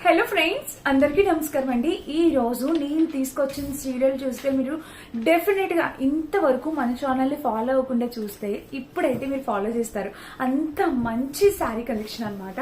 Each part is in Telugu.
హలో ఫ్రెండ్స్, అందరికీ నమస్కారం అండి. ఈ రోజు నేను తీసుకొచ్చిన సీరియల్ చూస్తే మీరు డెఫినెట్ గా ఇంతవరకు మన ఛానల్ ని ఫాలో అవ్వకుండా చూస్తే ఇప్పుడైతే మీరు ఫాలో చేస్తారు. అంత మంచి శారీ కలెక్షన్ అన్నమాట.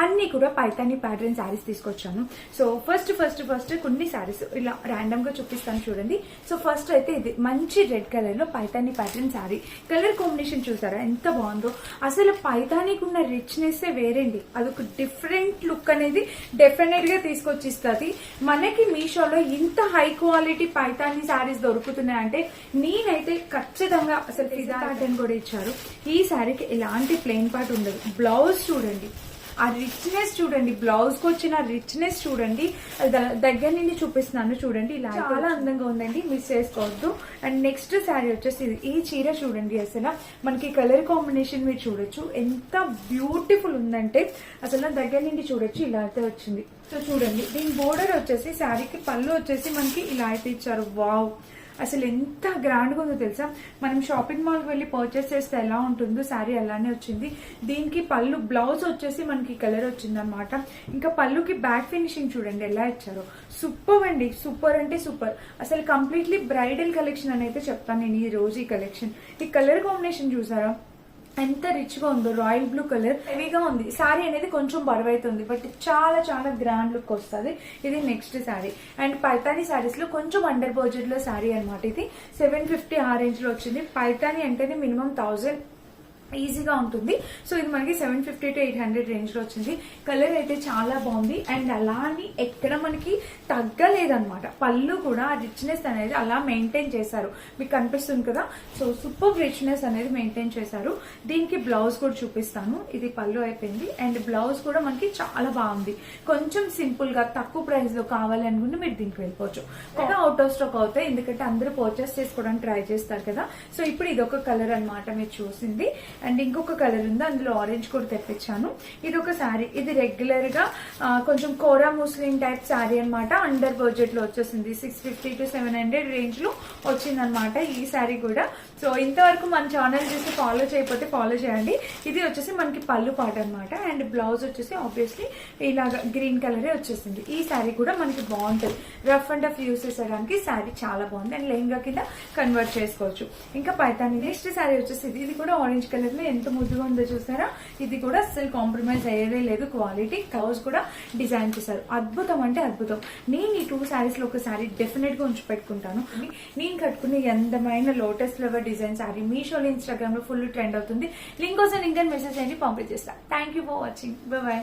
అన్ని కూడా పైతాని ప్యాటర్న్ శారీస్ తీసుకొచ్చాను. సో ఫస్ట్ కొన్ని శారీస్ ఇలా ర్యాండమ్ గా చూపిస్తాను చూడండి. సో ఫస్ట్ అయితే ఇది మంచి రెడ్ కలర్ లో Paithani pattern sari. Colour combination చూసారా ఎంత బాగుందో. అసలు పైతానికి ఉన్న రిచ్నెస్ వేరేండి. అదొక డిఫరెంట్ లుక్ అనేది డెఫినెట్ గా తీసుకొచ్చిస్తుంది. మనకి మీషోలో ఇంత హై క్వాలిటీ పైతాని శారీస్ దొరుకుతున్నాయంటే నేనైతే ఖచ్చితంగా అసలు ఫిదా ప్యాటర్న్ కూడా ఇచ్చారు. ఈ శారీకి ఎలాంటి ప్లెయిన్ పార్ట్ ఉండదు. బ్లౌజ్ చూడండి, ఆ రిచ్నెస్ చూడండి, బ్లౌజ్ కు వచ్చిన రిచ్నెస్ చూడండి. దగ్గర నుండి చూపిస్తున్నాను చూడండి. ఇలా చాలా అందంగా ఉందండి, మిస్ చేసుకోవద్దు. అండ్ నెక్స్ట్ శారీ వచ్చేసి ఈ చీర చూడండి. అసలు మనకి కలర్ కాంబినేషన్ మీరు చూడొచ్చు ఎంత బ్యూటిఫుల్ ఉందంటే అసలు దగ్గర నుండి చూడొచ్చు. ఇలా అయితే వచ్చింది. సో చూడండి, దీని బోర్డర్ వచ్చేసి శారీకి పళ్ళు వచ్చేసి మనకి ఇలా అయితే ఇచ్చారు. వావ్, అసలు ఎంత గ్రాండ్ గా ఉందో తెలుసా. మనం షాపింగ్ మాల్ కి వెళ్ళి పర్చేస్ చేస్తే ఎలా ఉంటుందో శారీ అలానే వచ్చింది. దీనికి పళ్ళు బ్లౌజ్ వచ్చేసి మనకి కలర్ వచ్చింది అనమాట. ఇంకా పళ్ళుకి బ్యాక్ ఫినిషింగ్ చూడండి ఎలా ఇచ్చారో. సూపర్ అండి, సూపర్ అంటే సూపర్. అసలు కంప్లీట్లీ బ్రైడల్ కలెక్షన్ అని అయితే చెప్తాను నేను ఈ రోజు. ఈ కలెక్షన్, ఈ కలర్ కాంబినేషన్ చూసారా ఎంత రిచ్ గా ఉందో. రాయల్ బ్లూ కలర్ హెవీగా ఉంది. శారీ అనేది కొంచెం బరువైతుంది, బట్ చాలా చాలా గ్రాండ్ లుక్ వస్తుంది. ఇది నెక్స్ట్ శారీ. అండ్ పైతాని శారీస్ లో కొంచెం అండర్ బడ్జెట్ లో శారీ అనమాట. ఇది 750 ఆ రేంజ్ లో వచ్చింది. పైతాని అంటేనే మినిమం 1000 ఈజీగా ఉంటుంది. సో ఇది మనకి 750 to 800 రేంజ్ లో వచ్చింది. కలర్ అయితే చాలా బాగుంది. అండ్ అలా అని ఎక్కడ మనకి తగ్గలేదన్నమాట. పళ్ళు కూడా రిచ్నెస్ అనేది అలా మెయింటైన్ చేశారు. మీకు కనిపిస్తుంది కదా. సో సూపర్ రిచ్నెస్ అనేది మెయింటైన్ చేశారు. దీనికి బ్లౌజ్ కూడా చూపిస్తాను. ఇది పళ్ళు అయిపోయింది. అండ్ బ్లౌజ్ కూడా మనకి చాలా బాగుంది. కొంచెం సింపుల్ గా తక్కువ ప్రైస్ లో కావాలనుకుంటే మీరు దీనికి వెళ్ళిపోవచ్చు. అవుట్ ఆఫ్ స్టాక్ అవుతాయి, ఎందుకంటే అందరూ పర్చేస్ చేసుకోవడానికి ట్రై చేస్తారు కదా. సో ఇప్పుడు ఇది ఒక కలర్ అనమాట మీరు చూసింది. అండ్ ఇంకొక కలర్ ఉంది, అందులో ఆరెంజ్ కూడా తెప్పించాను. ఇది ఒక శారీ. ఇది రెగ్యులర్ గా కొంచెం కోరా ముస్లిం టైప్ శారీ అనమాట. అండర్ బడ్జెట్ లో వచ్చేసింది. 650 to 700 రేంజ్ లో వచ్చింది అనమాట ఈ శారీ కూడా. సో ఇంతవరకు మన ఛానల్ చూసి ఫాలో చేయకపోతే ఫాలో చేయండి. ఇది వచ్చేసి మనకి పళ్ళు పాట అనమాట. అండ్ బ్లౌజ్ వచ్చేసి ఆబ్వియస్లీ ఇలాగా గ్రీన్ కలరే వచ్చేసింది. ఈ శారీ కూడా మనకి బాగుంటుంది. రఫ్ అండ్ టఫ్ యూస్ చేసేయడానికి శారీ చాలా బాగుంది. అండ్ లెహంగా కింద కన్వర్ట్ చేసుకోవచ్చు. ఇంకా పైతాని నెక్స్ట్ శారీ వచ్చేసి ఇది కూడా ఆరెంజ్ కలర్ లో ఎంత ముద్దుగా ఉందో చూసారా. ఇది కూడా అస్సలు కాంప్రమైజ్ అయ్యేదే లేదు. క్వాలిటీ బ్లౌజ్ కూడా డిజైన్ చేశారు. అద్భుతం అంటే అద్భుతం. నేను ఈ 2 శారీస్ లో ఒక శారీ డెఫినెట్ గా ఉంచి పెట్టుకుంటాను. నేను కట్టుకునే అందమైన లోటస్ ఫ్లవర్ డిజైన్ శారీ మీషోలో ఇన్స్టాగ్రామ్ లో ఫుల్ ట్రెండ్ అవుతుంది. లింక్ కోసం ఇంకా మెసేజ్ చేయండి, పంపించేస్తా. Thank you for watching. Bye by.